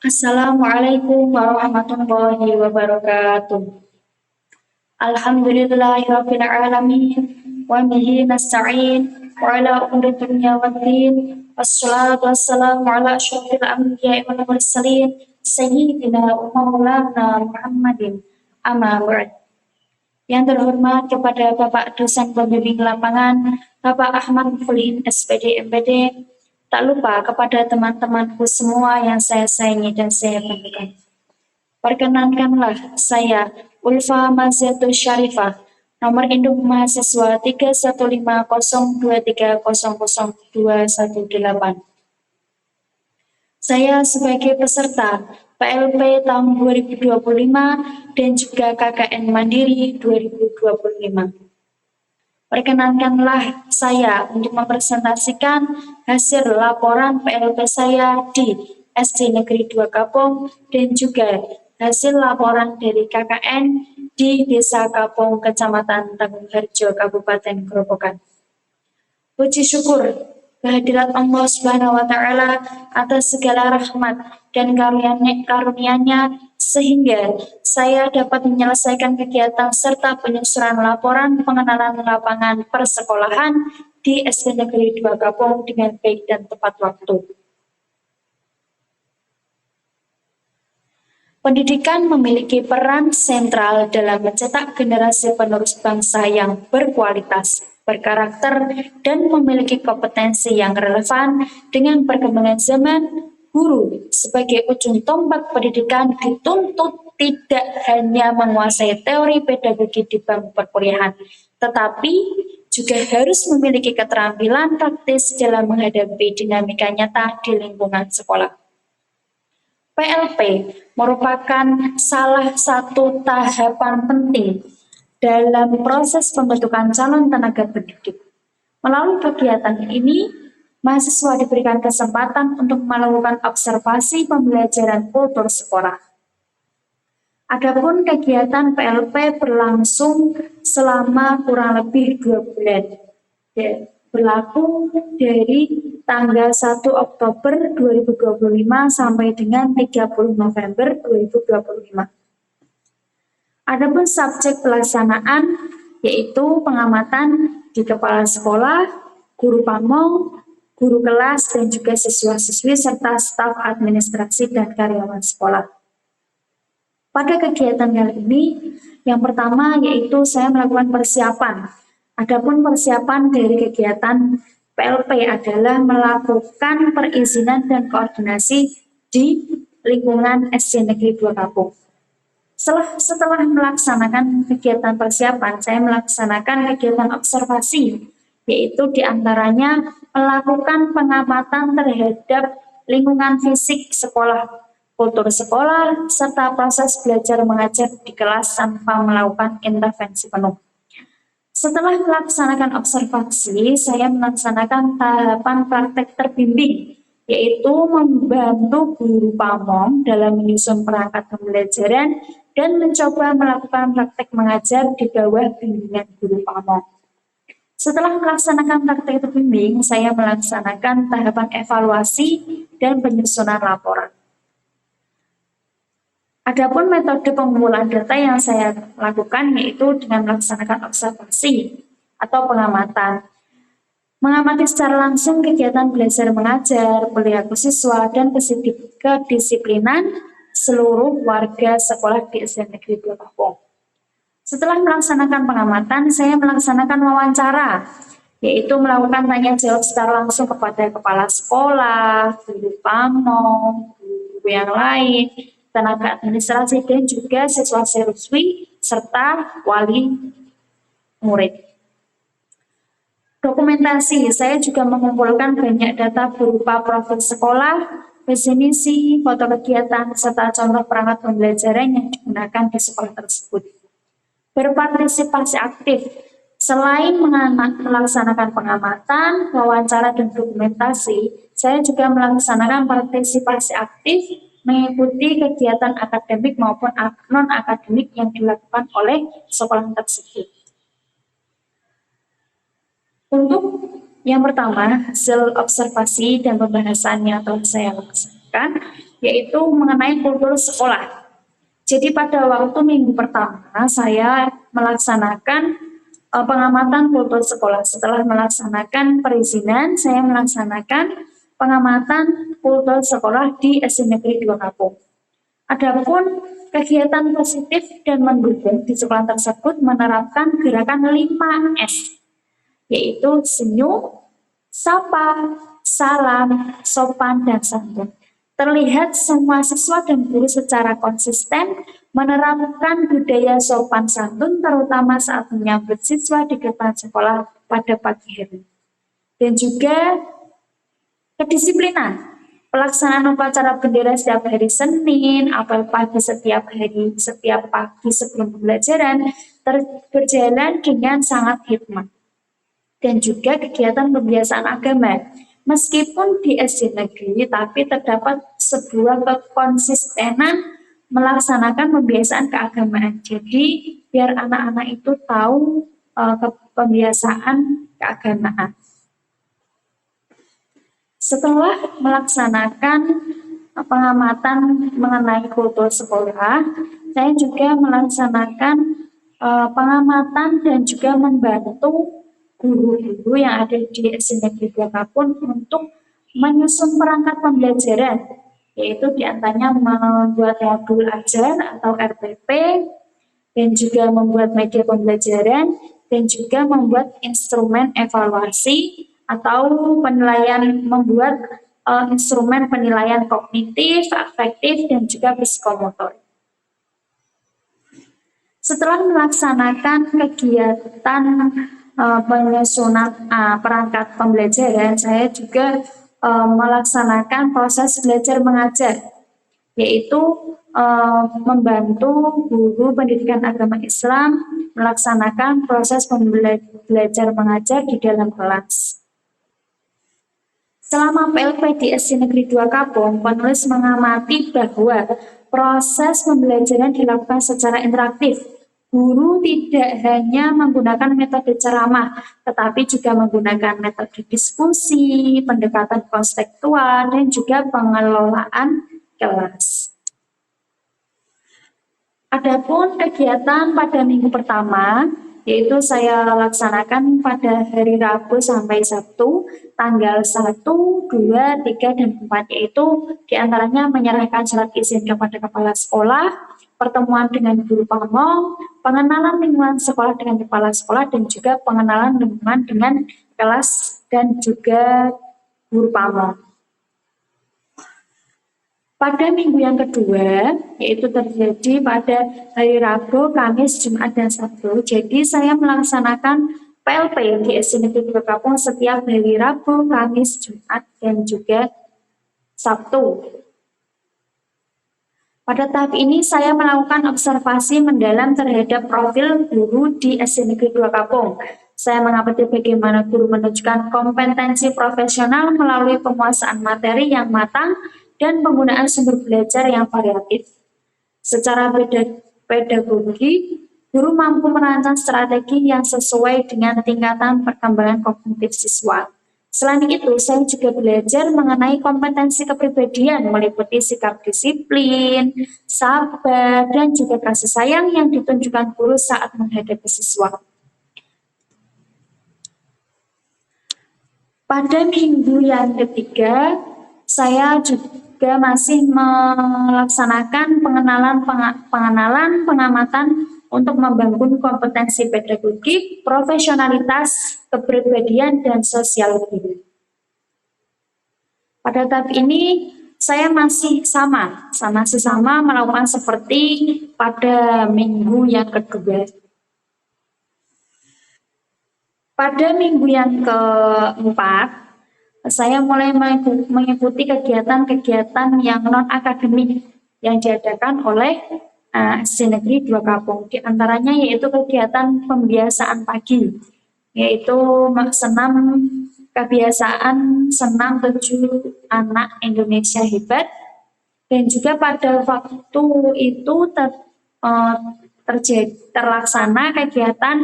Assalamualaikum warahmatullahi wabarakatuh. Alhamdulillahirabbil alamin wa bihi nasta'in wa ala umuri dunya waddin. Wassalatu wassalamu ala asyrofil anbiya'i wal mursalin sayyidina wa maulana Muhammadin amma ba'd. Yang terhormat kepada Bapak dosen pembimbing lapangan, Bapak Ahmad Muflihin SPD MPD, tak lupa kepada teman-temanku semua yang saya sayangi dan saya banggakan. Perkenankanlah saya, Ulfa Maziatul Syarifah, nomor induk mahasiswa 31502300218. Saya sebagai peserta PLP tahun 2025 dan juga KKN Mandiri 2025. Perkenankanlah saya untuk mempresentasikan hasil laporan PLP saya di SD Negeri 2 Kapong dan juga hasil laporan dari KKN di Desa Kapong, Kecamatan Tanggung Harjo, Kabupaten Grobogan. Puji syukur kehadirat Allah Subhanahu wa Ta'ala atas segala rahmat dan karunia-Nya sehingga saya dapat menyelesaikan kegiatan serta penyusunan laporan pengenalan lapangan persekolahan di SD Negeri 2 Kapong dengan baik dan tepat waktu. Pendidikan memiliki peran sentral dalam mencetak generasi penerus bangsa yang berkualitas, berkarakter, dan memiliki kompetensi yang relevan dengan perkembangan zaman. Guru sebagai ujung tombak pendidikan dituntut tidak hanya menguasai teori pedagogi di bangku perkuliahan, tetapi juga harus memiliki keterampilan praktis dalam menghadapi dinamika nyata di lingkungan sekolah. PLP merupakan salah satu tahapan penting dalam proses pembentukan calon tenaga pendidik. Melalui kegiatan ini, mahasiswa diberikan kesempatan untuk melakukan observasi pembelajaran kultur sekolah. Adapun kegiatan PLP berlangsung selama kurang lebih 2 bulan. Berlaku dari tanggal 1 Oktober 2025 sampai dengan 30 November 2025. Adapun subjek pelaksanaan yaitu pengamatan di kepala sekolah, guru pamong, guru kelas, dan juga siswa-siswi serta staf administrasi dan karyawan sekolah. Pada kegiatan kali ini, yang pertama yaitu saya melakukan persiapan. Adapun persiapan dari kegiatan PLP adalah melakukan perizinan dan koordinasi di lingkungan SD Negeri 2 Kapong. Setelah melaksanakan kegiatan persiapan, saya melaksanakan kegiatan observasi, yaitu diantaranya melakukan pengamatan terhadap lingkungan fisik sekolah, kultur sekolah, serta proses belajar mengajar di kelas tanpa melakukan intervensi penuh. Setelah melaksanakan observasi, saya melaksanakan tahapan praktek terbimbing, yaitu membantu guru pamong dalam menyusun perangkat pembelajaran dan mencoba melakukan praktek mengajar di bawah bimbingan guru pamong. Setelah melaksanakan praktek terbimbing, saya melaksanakan tahapan evaluasi dan penyusunan laporan. Adapun metode pengumpulan data yang saya lakukan yaitu dengan melaksanakan observasi atau pengamatan. Mengamati secara langsung kegiatan belajar mengajar, perilaku siswa, dan kedisiplinan seluruh warga sekolah di SD Negeri 2 Kapong. Setelah melaksanakan pengamatan, saya melaksanakan wawancara, yaitu melakukan tanya jawab secara langsung kepada kepala sekolah, guru pamong, guru yang lain, tenaga administrasi, dan juga siswa-siswi serta wali murid. Dokumentasi, saya juga mengumpulkan banyak data berupa profil sekolah, visi misi, foto kegiatan, serta contoh perangkat pembelajaran yang digunakan di sekolah tersebut. Berpartisipasi aktif, selain melaksanakan pengamatan, wawancara, dan dokumentasi, saya juga melaksanakan partisipasi aktif mengikuti kegiatan akademik maupun non-akademik yang dilakukan oleh sekolah tersebut. Untuk yang pertama, hasil observasi dan pembahasan yang telah saya laksanakan. laksanakan, yaitu mengenai kultur sekolah. Jadi pada waktu minggu pertama saya melaksanakan pengamatan kultur sekolah. Setelah melaksanakan perizinan, saya melaksanakan pengamatan kultur sekolah di SD Negeri 2 Kapung. Adapun kegiatan positif dan mendukung di sekolah tersebut menerapkan gerakan 5S, yaitu senyum, sapa, salam, sopan, dan santun. Terlihat semua siswa dan guru secara konsisten menerapkan budaya sopan santun terutama saat menyambut siswa di depan sekolah pada pagi hari. Dan juga kedisiplinan. Pelaksanaan upacara bendera setiap hari Senin, apel pagi setiap pagi sebelum pembelajaran berjalan dengan sangat hikmat. Dan juga kegiatan pembiasaan agama. Meskipun di SD negeri, tapi terdapat sebuah kekonsistenan melaksanakan pembiasaan keagamaan. Jadi, biar anak-anak itu tahu pembiasaan keagamaan. Setelah melaksanakan pengamatan mengenai kultur sekolah, saya juga melaksanakan pengamatan dan juga membantu guru-guru yang ada di SD Negeri 2 Kapun untuk menyusun perangkat pembelajaran, yaitu diantaranya membuat modul ajar atau RPP, dan juga membuat media pembelajaran, dan juga membuat instrumen evaluasi atau penilaian, membuat instrumen penilaian kognitif, afektif, dan juga psikomotor. Setelah melaksanakan kegiatan penyusunan perangkat pembelajaran, saya juga melaksanakan proses belajar mengajar, yaitu membantu guru pendidikan agama Islam melaksanakan proses belajar mengajar di dalam kelas. Selama PLP di SD Negeri 2 Kapung, penulis mengamati bahwa proses pembelajaran dilakukan secara interaktif. Guru tidak hanya menggunakan metode ceramah, tetapi juga menggunakan metode diskusi, pendekatan konseptual, dan juga pengelolaan kelas. Adapun kegiatan pada minggu pertama, yaitu saya laksanakan pada hari Rabu sampai Sabtu, tanggal 1, 2, 3, dan 4, yaitu diantaranya menyerahkan surat izin kepada kepala sekolah, pertemuan dengan guru pamong, pengenalan lingkungan sekolah dengan kepala sekolah, dan juga pengenalan lingkungan dengan kelas dan juga guru pamong. Pada minggu yang kedua, yaitu terjadi pada hari Rabu, Kamis, Jumat, dan Sabtu. Jadi saya melaksanakan PLP di SD Negeri 2 Kapung setiap hari Rabu, Kamis, Jumat, dan juga Sabtu. Pada tahap ini saya melakukan observasi mendalam terhadap profil guru di SD Negeri 2 Kapung. Saya mengamati bagaimana guru menunjukkan kompetensi profesional melalui penguasaan materi yang matang dan penggunaan sumber belajar yang variatif. Secara pedagogi, guru mampu merancang strategi yang sesuai dengan tingkatan perkembangan kognitif siswa. Selain itu, saya juga belajar mengenai kompetensi kepribadian, meliputi sikap disiplin, sabar, dan juga kasih sayang yang ditunjukkan guru saat menghadapi siswa. Pada minggu yang ketiga, saya juga masih melaksanakan pengamatan untuk membangun kompetensi pedagogik, profesionalitas, kepribadian, dan sosial diri. Pada tahap ini saya masih sama melakukan seperti pada minggu yang kedua. Pada minggu yang keempat, saya mulai mengikuti kegiatan-kegiatan yang non-akademik yang diadakan oleh SD Negeri 2 Kapung. Di antaranya yaitu kegiatan pembiasaan pagi, yaitu kebiasaan senam 7 anak Indonesia hebat, dan juga pada waktu itu terlaksana kegiatan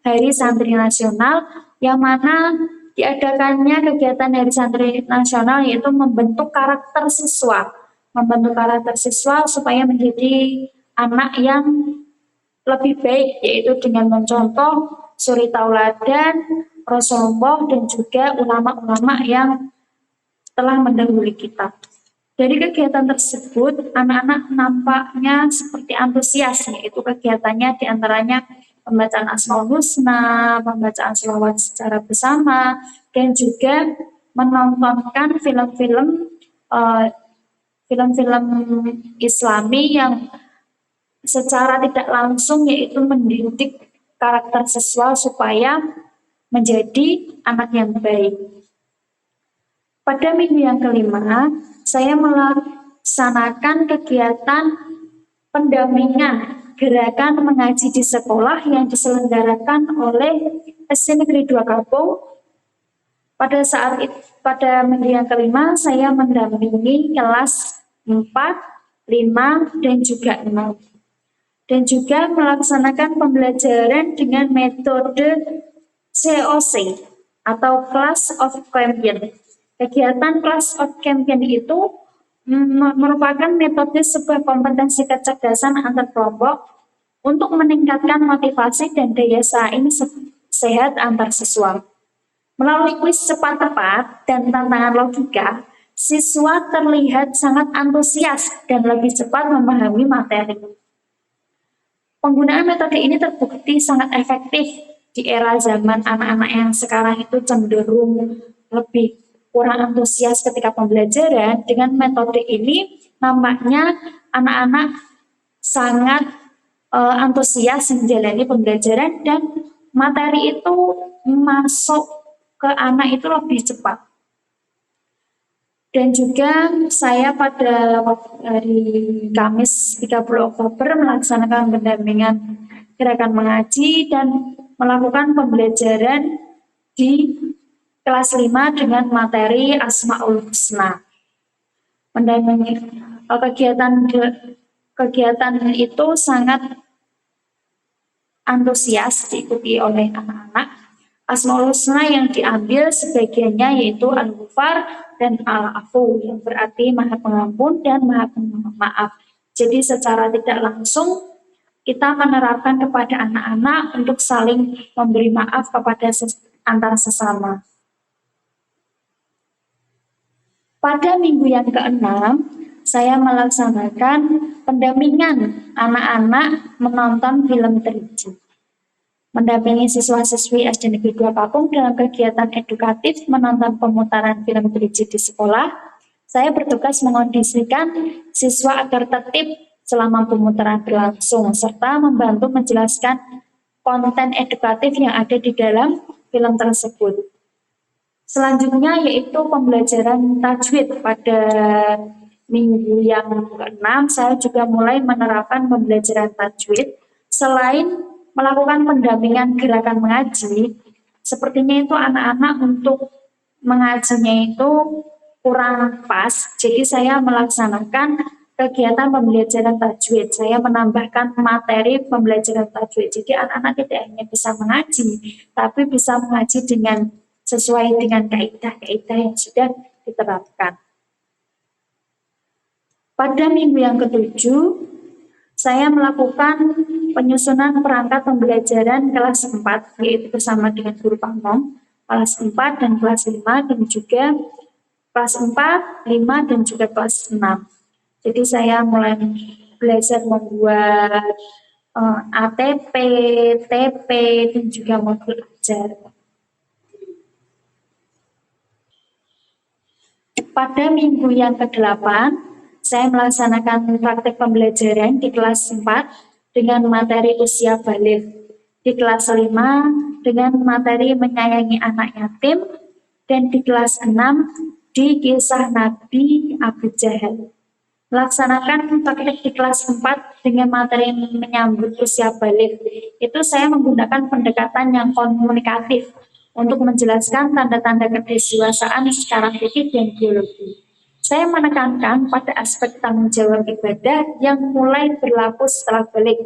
Hari Santri Nasional, yang mana Diadakannya kegiatan Hari Santri Nasional yaitu membentuk karakter siswa, supaya menjadi anak yang lebih baik, yaitu dengan mencontoh suri tauladan Rasulullah dan juga ulama-ulama yang telah mendahului kita. Dari kegiatan tersebut, anak-anak nampaknya seperti antusias, yaitu kegiatannya diantaranya pembacaan Asmaul Husna, pembacaan sholawat secara bersama, dan juga menontonkan eh, film-film Islami yang secara tidak langsung yaitu mendidik karakter siswa supaya menjadi anak yang baik. Pada minggu yang kelima, saya melaksanakan kegiatan pendampingan gerakan mengaji di sekolah yang diselenggarakan oleh SD Negeri 2 Kapung. Pada minggu yang kelima, saya mendampingi kelas 4, 5, dan juga 6. Dan juga melaksanakan pembelajaran dengan metode COC atau Class of Champion. Kegiatan Class of Champion itu merupakan metode sebuah kompetensi kecerdasan antar kelompok untuk meningkatkan motivasi dan daya saing sehat antar siswa. Melalui kuis cepat tepat dan tantangan logika, siswa terlihat sangat antusias dan lebih cepat memahami materi. Penggunaan metode ini terbukti sangat efektif di era zaman anak-anak yang sekarang itu cenderung lebih kurang antusias ketika pembelajaran. Dengan metode ini nampaknya anak-anak sangat antusias menjalani pembelajaran dan materi itu masuk ke anak itu lebih cepat. Dan juga saya pada hari Kamis 30 Oktober melaksanakan pendampingan gerakan mengaji dan melakukan pembelajaran di kelas 5 dengan materi Asmaul Husna. Kegiatan itu sangat antusias diikuti oleh anak-anak. Asmaul Husna yang diambil sebagiannya yaitu Al-Ghufar dan Al-Afu yang berarti Maha Pengampun dan Maha Pemaaf. Jadi secara tidak langsung kita menerapkan kepada anak-anak untuk saling memberi maaf kepada antar sesama. Pada minggu yang keenam, saya melaksanakan pendampingan anak-anak menonton film 3D. Mendampingi siswa-siswi SD Negeri 2 Kapung dalam kegiatan edukatif menonton pemutaran film 3D di sekolah. Saya bertugas mengondisikan siswa agar tertib selama pemutaran berlangsung, serta membantu menjelaskan konten edukatif yang ada di dalam film tersebut. Selanjutnya yaitu pembelajaran tajwid. Pada minggu yang ke-6, saya juga mulai menerapkan pembelajaran tajwid. Selain melakukan pendampingan gerakan mengaji, sepertinya itu anak-anak untuk mengajinya itu kurang pas, jadi saya melaksanakan kegiatan pembelajaran tajwid. Saya menambahkan materi pembelajaran tajwid, jadi anak-anak tidak hanya bisa mengaji, tapi bisa mengaji dengan sesuai dengan kaidah-kaidah yang sudah diterapkan. Pada minggu yang ke-7, saya melakukan penyusunan perangkat pembelajaran kelas 4, yaitu bersama dengan guru pamong, kelas 4 dan kelas 5, dan juga kelas 4, 5, dan juga kelas 6. Jadi saya mulai belajar membuat ATP, TP, dan juga modul ajar. Pada minggu yang ke-8, saya melaksanakan praktek pembelajaran di kelas 4 dengan materi usia balik, di kelas 5 dengan materi menyayangi anak yatim, dan di kelas 6 di kisah Nabi Abu Jahal. Melaksanakan praktek di kelas 4 dengan materi menyambut usia balik, itu saya menggunakan pendekatan yang komunikatif untuk menjelaskan tanda-tanda kedewasaan secara fikih dan biologi. Saya menekankan pada aspek tanggung jawab ibadah yang mulai berlaku setelah balik.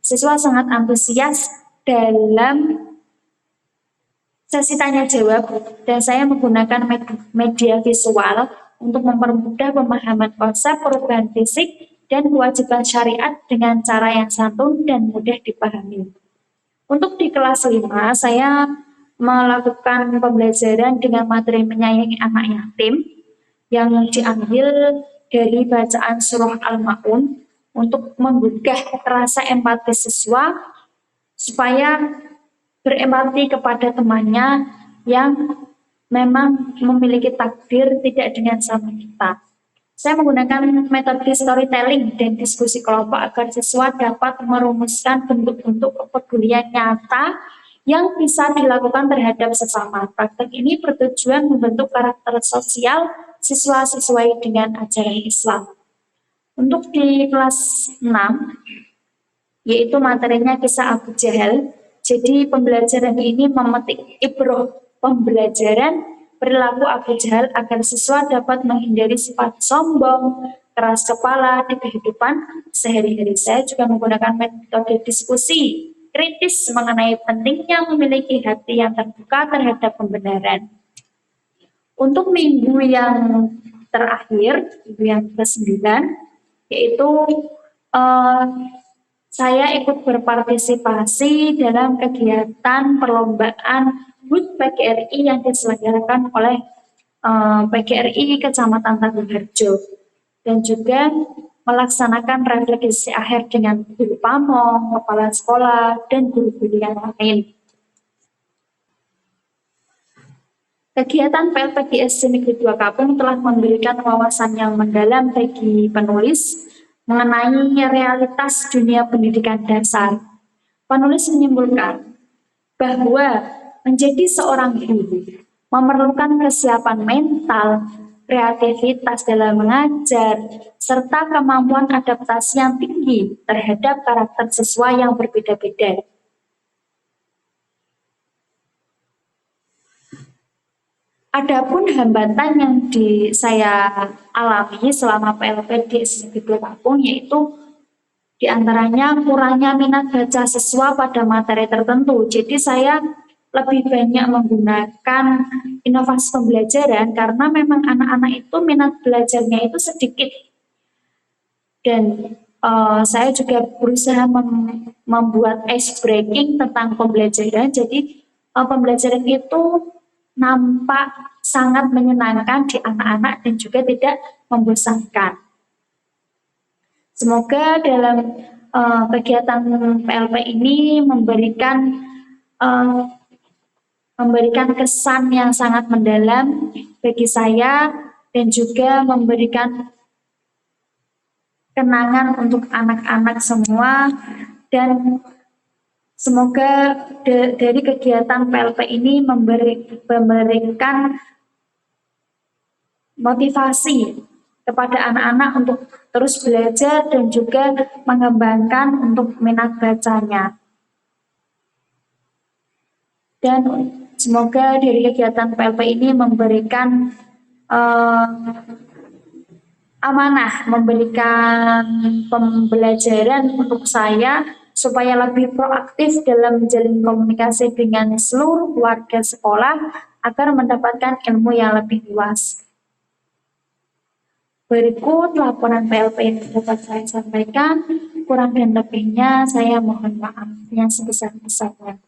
Siswa sangat antusias dalam sesi tanya jawab dan saya menggunakan media visual untuk mempermudah pemahaman konsep perubahan fisik dan kewajiban syariat dengan cara yang santun dan mudah dipahami. Untuk di kelas 5, saya melakukan pembelajaran dengan materi menyayangi anak yatim yang diambil dari bacaan surah Al-Ma'un untuk menggugah rasa empati siswa supaya berempati kepada temannya yang memang memiliki takdir tidak dengan sama kita. Saya menggunakan metode storytelling dan diskusi kelompok agar siswa dapat merumuskan bentuk-bentuk kepedulian nyata yang bisa dilakukan terhadap sesama. Praktek ini bertujuan membentuk karakter sosial siswa sesuai dengan ajaran Islam. Untuk di kelas 6, yaitu materinya kisah Abu Jahal. Jadi pembelajaran ini memetik ibroh pembelajaran perilaku Abu Jahal agar siswa dapat menghindari sifat sombong, keras kepala di kehidupan sehari-hari. Saya juga menggunakan metode diskusi kritis mengenai pentingnya memiliki hati yang terbuka terhadap pembenaran. Untuk minggu yang terakhir, minggu yang ke-9, yaitu saya ikut berpartisipasi dalam kegiatan perlombaan HUT PGRI yang diselenggarakan oleh PGRI Kecamatan Tangguharjo dan juga melaksanakan refleksi akhir dengan guru pamong, kepala sekolah, dan guru-guru yang lain. Kegiatan PLPGS Negeri 2 Kapung telah memberikan wawasan yang mendalam bagi penulis mengenai realitas dunia pendidikan dasar. Penulis menyimpulkan bahwa menjadi seorang guru memerlukan kesiapan mental, kreativitas dalam mengajar, serta kemampuan adaptasi yang tinggi terhadap karakter siswa yang berbeda-beda. Adapun hambatan yang saya alami selama PLP di Negeri Kapung yaitu diantaranya kurangnya minat baca siswa pada materi tertentu. Jadi saya lebih banyak menggunakan inovasi pembelajaran karena memang anak-anak itu minat belajarnya itu sedikit. Dan saya juga berusaha membuat ice breaking tentang pembelajaran. Jadi pembelajaran itu nampak sangat menyenangkan di anak-anak dan juga tidak membosankan. Semoga dalam kegiatan PLP ini memberikan kesan yang sangat mendalam bagi saya dan juga memberikan kenangan untuk anak-anak semua dan semoga dari kegiatan PLP ini memberikan motivasi kepada anak-anak untuk terus belajar dan juga mengembangkan untuk minat bacanya. Dan semoga dari kegiatan PLP ini memberikan amanah, memberikan pembelajaran untuk saya supaya lebih proaktif dalam menjalin komunikasi dengan seluruh warga sekolah agar mendapatkan ilmu yang lebih luas. Berikut laporan PLP yang dapat saya sampaikan, kurang dan lebihnya saya mohon maaf yang sebesar-besarnya.